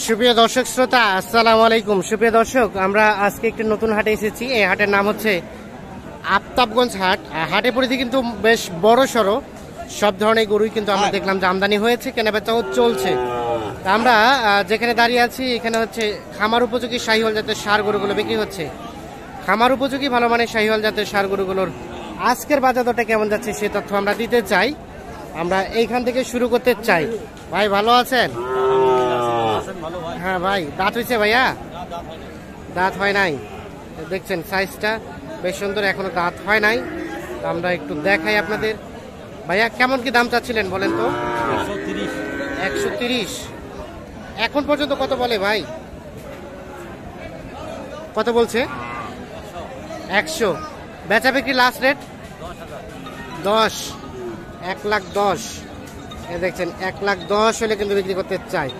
সুপ্রিয় দর্শক শ্রোতা, আসসালামু আলাইকুম। সুপ্রিয় দর্শক, আমরা আজকে একটি নতুন হাটে এসেছি। এই হাটের নাম হচ্ছে আফতাবগঞ্জ হাট। হাটে পরিধি কিন্তু বেশ বড় সড়ো, সব ধরনের গরুই কিন্তু আমরা দেখলাম যে আমদানি হয়েছে, কেনাবেচাও চলছে। তা আমরা যেখানে দাঁড়িয়ে আছি এখানে হচ্ছে খামার উপযোগী শাহিওয়াল জাতের ষাঁড় গরুগুলো বিক্রি হচ্ছে। খামার উপযোগী ভালো মানের শাহিওয়াল জাতের ষাঁড় গরুগুলোর আজকের বাজার দরটা কেমন যাচ্ছে সে তথ্য আমরা দিতে চাই। আমরা এইখান থেকে শুরু করতে চাই। ভাই ভালো আছেন? হ্যাঁ ভাই, দাঁত হয়েছে ভাইয়া? দাঁত হয় নাই, দেখছেন সাইজটা বেশ সুন্দর, এখনো দাঁত হয় নাই। আমরা একটু দেখাই আপনাদের। ভাইয়া কেমন কি দাম চাচ্ছিলেন বলেন তো? 130। এখন পর্যন্ত কত বলে ভাই? কত বলছে? 100। বেচা বিক্রি লাস্ট রেট 10। 1,10,000। দেখছেন 1,10,000 হলে কিন্তু বিক্রি করতে চাই।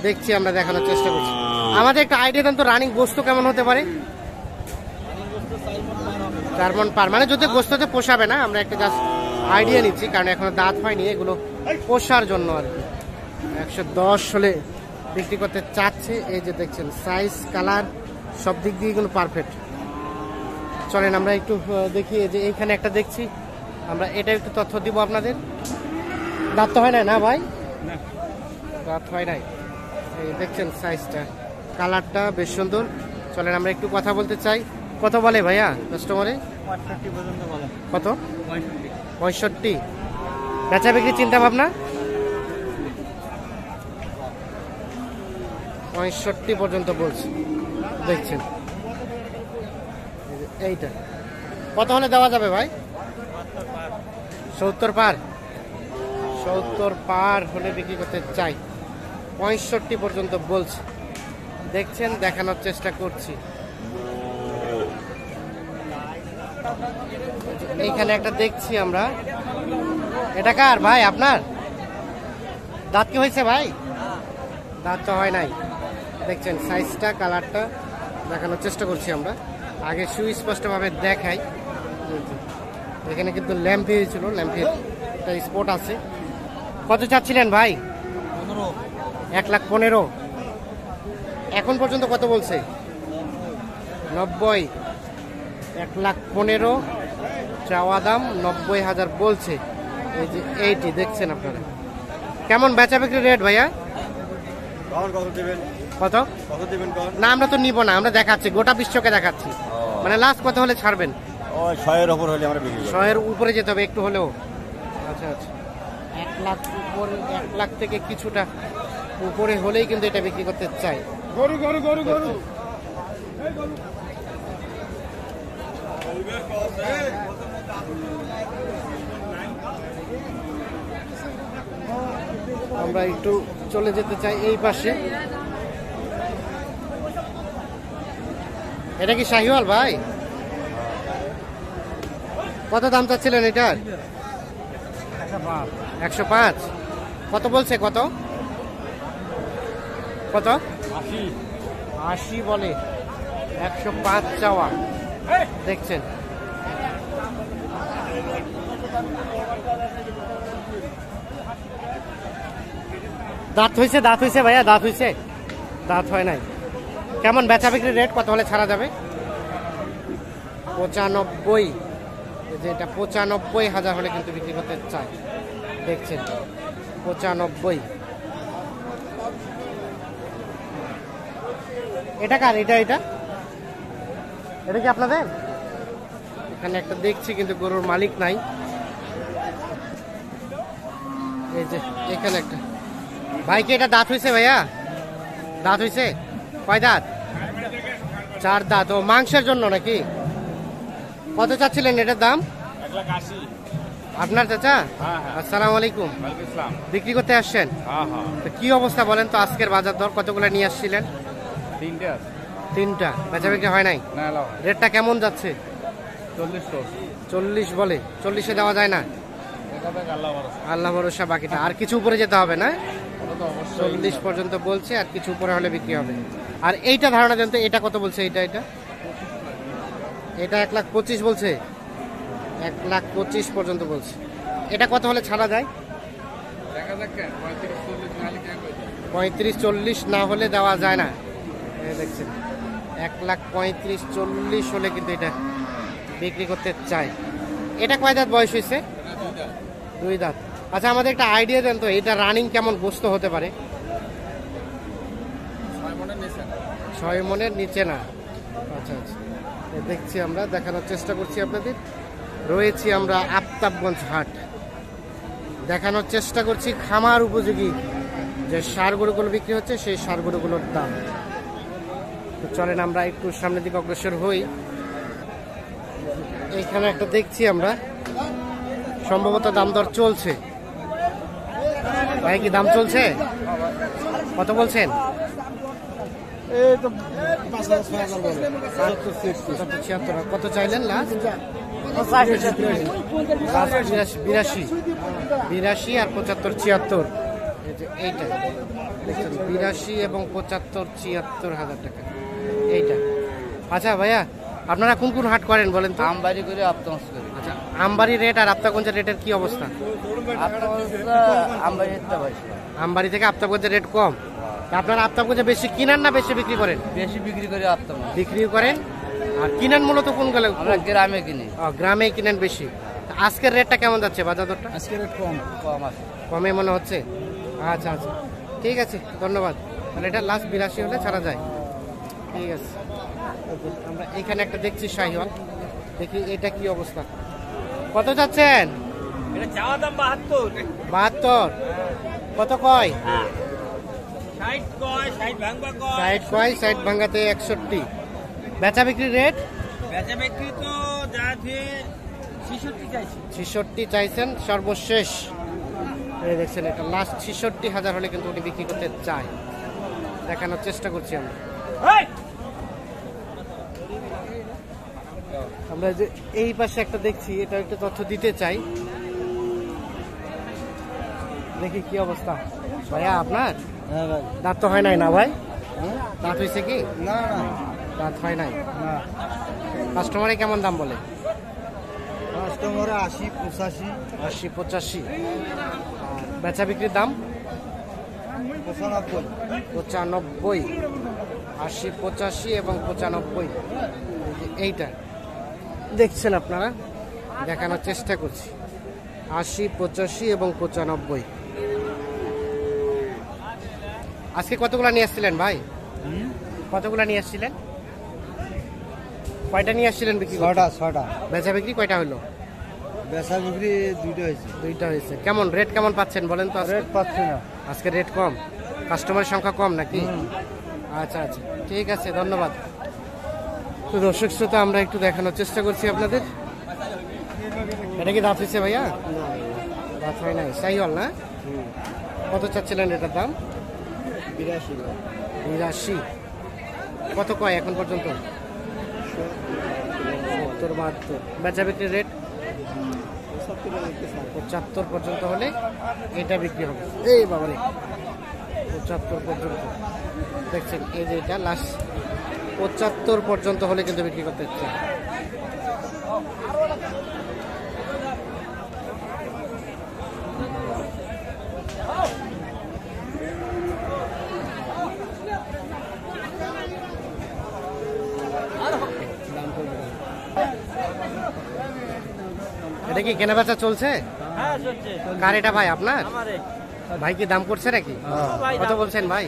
দেখছি, আমরা দেখানোর চেষ্টা করছি। আমাদের একটা আইডিয়া দেন তো, রানিং গোস্ত কেমন হতে পারে? 4 মণ পার, মানে যদি গোস্ততে পোষাবে না, আমরা একটা জাস্ট আইডিয়া নিচ্ছি, কারণ এখনো দাঁত হয়নি, এগুলো পোষার জন্য আর কি। 110 হলে বিক্রি করতে চাচ্ছে। এই যে দেখছেন সাইজ, কালার সব দিক দিয়ে এগুলো পারফেক্ট। চলেন আমরা একটু দেখি। যে এইখানে একটা দেখছি, আমরা এটা একটু তথ্য দিব আপনাদের। দাঁত তো হয় না না ভাই? দাঁত হয় নাই। এই দেখছেন সাইজটা, কালারটা বেশ সুন্দর। চলেন আমরা একটু কথা বলতে চাই। কত বলে ভাইয়া কাস্টমারে? 65 পর্যন্ত বলে। কত? 65। 65। বেচা বিক্রি চিন্তা ভাবনা? 65 পর্যন্ত বলছি। দেখছেন এইটা কত হলে দেওয়া যাবে ভাই? 70 পার। 70 পার হলে বিক্রি করতে চাই। 65 পর্যন্ত বলছে। দেখছেন, দেখানোর চেষ্টা করছি। এইখানে একটা দেখছি আমরা। এটা কার ভাই? আপনার? দাঁত কি হয়েছে ভাই? দাঁত তো হয় নাই। দেখছেন সাইজটা, কালারটা দেখানোর চেষ্টা করছি আমরা। আগে সুস্পষ্টভাবে দেখাই। এখানে কিন্তু ল্যাম্পি হয়েছিল, ল্যাম্পির একটা স্পট আছে। কত চাচ্ছিলেন ভাই? 1,15,000। এখন পর্যন্ত কত বলছে? 90। 1,15,000 চাওয়া দাম, 90,000 বলছে। এই যে এইটি দেখছেন আপনারা। কেমন বেচা বিক্রি রেট ভাইয়া? কত না, আমরা তো নিব না, আমরা দেখাচ্ছি, গোটা বিশ্বকে দেখাচ্ছি। মানে লাস্ট কত হলে ছাড়বেন? 100-এর উপর হলে আমরা বিক্রি করব। 100-এর উপরে যেতে হবে একটু হলেও। আচ্ছা আচ্ছা, 1 লাখ উপরে, 1 লাখ থেকে কিছুটা উপরে হলেই কিন্তু এটা বিক্রি করতে চাই। গরু গরু গরু গরু। আমরা একটু চলে যেতে চাই এই পাশে। এটা কি শাহিওয়াল ভাই? কত দাম চাচ্ছিলেন এটার? 105। কত বলছে? কত কত? 80 বলে। 105 চাওয়া। দেখছেন দাঁত হয়েছে? দাঁত হয়েছে ভাইয়া? দাঁত হয়েছে? দাঁত হয় নাই। কেমন বেচা বিক্রি রেট কত হলে ছাড়া যাবে? 95। যেটা 95,000 হলে কিন্তু বিক্রি করতে চাই। দেখছেন 95। এটা কার? এটা এটা এটা কি আপনাদের? এখানে একটা দেখছি কিন্তু গরুর মালিক নাই। এই যে এখানে একটা ভাইকে, এটা দাঁত হয়েছে ভাইয়া? দাঁত হয়েছে? কয় দাঁত? 4 দাঁত। ও মাংসের জন্য নাকি? কত চাচ্ছিলেন এটার দাম? 1,80,000। আপনার চাচা? আসসালামু আলাইকুম। বিক্রি করতে আসছেন? তো কি অবস্থা বলেন তো আজকের বাজার দর? কতগুলো নিয়ে আসছিলেন? 3টা। বেচা বিক্রি হয় নাই? রেটটা কেমন যাচ্ছে? 40 বলে। 40-এ দেওয়া যায় না? আল্লাহ ভরসা। বাকিটা আর কিছু উপরে যেতে হবে না? 40 পর্যন্ত বলছে, আর কিছু উপরে হলে বিক্রি হবে। আর এইটা ধারণা জানতে, এটা কত বলছে? এটা 1,25,000 বলছে। 1,25,000 পর্যন্ত বলছে। এটা কত হলে ছাড়া যায়? 35-40 না হলে দেওয়া যায় না। এই দেখছেন 1,35,40 হলে কিন্তু এটা বিক্রি করতে চাই। এটা কয় দাঁত বয়স হয়েছে? 2 দাঁত। আচ্ছা আমাদের একটা আইডিয়া দেন তো, এটা রানিং কেমন গোস্ত হতে পারে? 6 মনের নিচে না। আচ্ছা আচ্ছা, দেখছি আমরা, দেখানোর চেষ্টা করছি আপনাদের। রয়েছি আমরা আফতাবগঞ্জ হাট, দেখানোর চেষ্টা করছি খামার উপযোগী যে ষাঁড় গরুগুলো বিক্রি হচ্ছে সেই ষাঁড় গরুগুলোর দাম। তো চলেন আমরা একটু সামনের দিকে অগ্রসর হই। এইখানে একটা দেখছি আমরা, সম্ভবত দাম দর চলছে। ভাই কি দাম চলছে? কত বলছেন? এই তো 5,000 বলে 76 কত চাইলেন লাস্ট? 82 আর 75-76। এইটা দেখছেন 82 এবং 75-76 হাজার টাকা এইটা। আচ্ছা ভাইয়া, আপনারা কোন কোন হাট করেন বলেন তো? আমবাড়ি করে আফতাবগঞ্জ করি। আচ্ছা, আমবাড়ি রেট আর আফতাবগঞ্জের রেটের কি অবস্থা? আমবাড়িতে পাইছি, আমবাড়ি থেকে আফতাবগঞ্জের রেট কম। তা আপনারা আফতাবগঞ্জে বেশি কিনেন না বেশি বিক্রি করেন? বেশি বিক্রি করে আফতাবগঞ্জ বিক্রি করেন। আর কিনেন মূলত কোন গেলে? আমরা গ্রামে কিনি। গ্রামেই কিনেন বেশি। তা আজকের রেটটা কেমন যাচ্ছে বাজার দরটা? আজকে রেট কম কম আছে। কমে মনে হচ্ছে। আচ্ছা আচ্ছা, ঠিক আছে, ধন্যবাদ। তাহলে এটা লাস্ট 82 হলে ছাড়া যায়। ঠিক আছে, আমরা এখানে একটা দেখছি শাহিওয়াল, দেখি এটা কি অবস্থা। কত যাচ্ছেন? এটা চাওয়া দাম 72। 72 কত কয়? 60 কয়, 60 ভাঙবা কয়। 60 কয়, 60 ভাঙাতে 61। বেচা বিক্রি রেট? বেচা বিক্রি তো যা দিয়ে 66 চাইছি। 66 চাইছেন সর্বশেষ। এই দেখছেন এটা লাস্ট 66,000 হলে কিন্তু উনি বিক্রি করতে চায়। দেখানোর চেষ্টা করছি আমরা। আমরা যে এই পাশে একটা দেখছি, এটা একটু তথ্য দিতে চাই, দেখি কি অবস্থা। ভাইয়া আপনার হ্যাঁ ভাই। দাঁত তো হয় নাই না ভাই? দাঁত হয়েছে কি? না না দাঁত হয় নাই। না, কাস্টমারে কেমন দাম বলে? কাস্টমারে 80 85 80-85। আর বেচা বিক্রির দাম? 95 95। 80-85 এবং 95। এইটা দেখছেন আপনারা, দেখানোর চেষ্টা করছি। 80-85 এবং 95। আজকে কতগুলা নিয়ে আসছিলেন ভাই? কতগুলা নিয়ে আসছিলেন? কয়টা নিয়ে আসছিলেন বিক্রি করতে? 6টা। বেচা বিক্রি কয়টা হলো? বেচা বিক্রি 2টা হয়েছে। 2টা হয়েছে। কেমন রেট কেমন পাচ্ছেন বলেন তো? রেট পাচ্ছি না আজকে রেট কম, কাস্টমারের সংখ্যা কম নাকি? আচ্ছা আচ্ছা, ঠিক আছে, ধন্যবাদ। তো দর্শক শ্রোতা, আমরা একটু দেখানোর চেষ্টা করছি আপনাদের। এটা কি দাঁত হয়েছে ভাইয়া? দাঁত হয় নাই, শাহিওয়াল না? কত চাচ্ছিলেন এটার দাম? 82। কত কয় এখন পর্যন্ত? 70-72। বেচা বিক্রির রেট 75 পর্যন্ত হলে এটা বিক্রি হবে। এই বাবারে, 75 পর্যন্ত দেখছেন। এই যে এটা লাস্ট 75 পর্যন্ত হলে কিন্তু বিক্রি করতে হচ্ছে। এটা কি কেনা বেচা চলছে? হ্যাঁ চলছে। কার এটা ভাই আপনার? আমারে ভাই কি দাম করছে নাকি? কত বলছেন ভাই?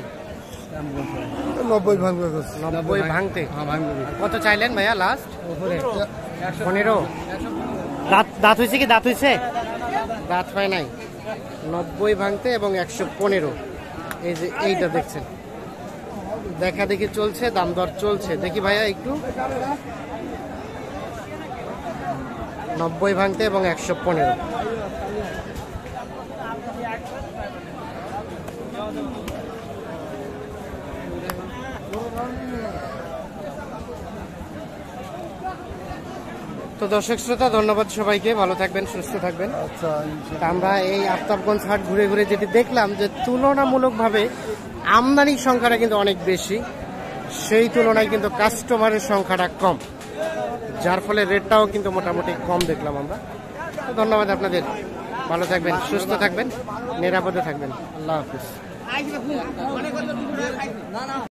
90 ভাঙবে। 90 ভাঙতে। হ্যাঁ ভাঙবে। কত চাইলেন ভাইয়া লাস্ট? 15। দাঁত হয়েছে কি? দাঁত হয়েছে? দাঁত হয় নাই। 90 ভাঙতে এবং 115। এই যে এইটা দেখছেন, দেখা দেখি চলছে, দাম দর চলছে। দেখি ভাইয়া একটু। 90 ভাঙতে এবং 115। তো দর্শক শ্রোতা, ধন্যবাদ সবাইকে, ভালো থাকবেন, সুস্থ থাকবেন। আচ্ছা, তা আমরা এই আফতাবগঞ্জ হাট ঘুরে ঘুরে যেটি দেখলাম যে তুলনামূলকভাবে আমদানির সংখ্যাটা কিন্তু অনেক বেশি, সেই তুলনায় কিন্তু কাস্টমারের সংখ্যাটা কম, যার ফলে রেটটাও কিন্তু মোটামুটি কম দেখলাম আমরা। তো ধন্যবাদ আপনাদের, ভালো থাকবেন, সুস্থ থাকবেন, নিরাপদে থাকবেন। আল্লাহ হাফিজ। খাইছে না, মনে করতো 200 টাকা খাইছে।